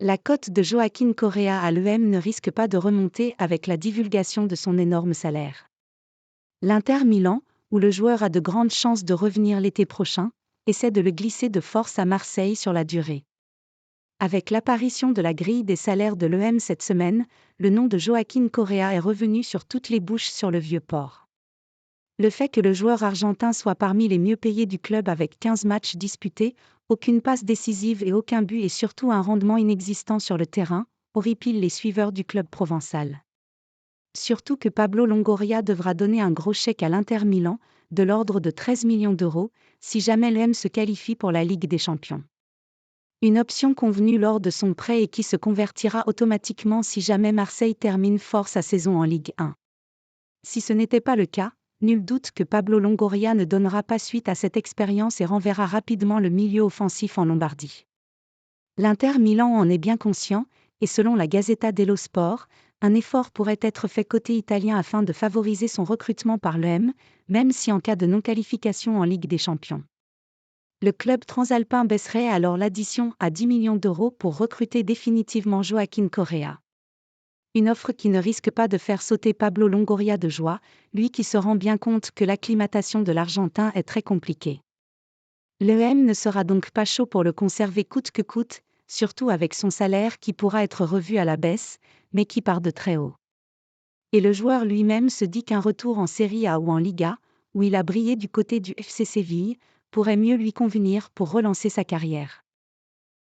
La cote de Joaquín Correa à l'EM ne risque pas de remonter avec la divulgation de son énorme salaire. L'Inter Milan, où le joueur a de grandes chances de revenir l'été prochain, essaie de le glisser de force à Marseille sur la durée. Avec l'apparition de la grille des salaires de l'EM cette semaine, le nom de Joaquín Correa est revenu sur toutes les bouches sur le Vieux-Port. Le fait que le joueur argentin soit parmi les mieux payés du club avec 15 matchs disputés, aucune passe décisive et aucun but et surtout un rendement inexistant sur le terrain, horripile les suiveurs du club provençal. Surtout que Pablo Longoria devra donner un gros chèque à l'Inter Milan, de l'ordre de 13 millions d'euros, si jamais l'EM se qualifie pour la Ligue des Champions. Une option convenue lors de son prêt et qui se convertira automatiquement si jamais Marseille termine fort sa saison en Ligue 1. Si ce n'était pas le cas, nul doute que Pablo Longoria ne donnera pas suite à cette expérience et renverra rapidement le milieu offensif en Lombardie. L'Inter Milan en est bien conscient, et selon la Gazzetta dello Sport, un effort pourrait être fait côté italien afin de favoriser son recrutement par l'EM, même si en cas de non-qualification en Ligue des Champions. Le club transalpin baisserait alors l'addition à 10 millions d'euros pour recruter définitivement Joaquín Correa. Une offre qui ne risque pas de faire sauter Pablo Longoria de joie, lui qui se rend bien compte que l'acclimatation de l'Argentin est très compliquée. L'EM ne sera donc pas chaud pour le conserver coûte que coûte, surtout avec son salaire qui pourra être revu à la baisse, mais qui part de très haut. Et le joueur lui-même se dit qu'un retour en Serie A ou en Liga, où il a brillé du côté du FC Séville, pourrait mieux lui convenir pour relancer sa carrière.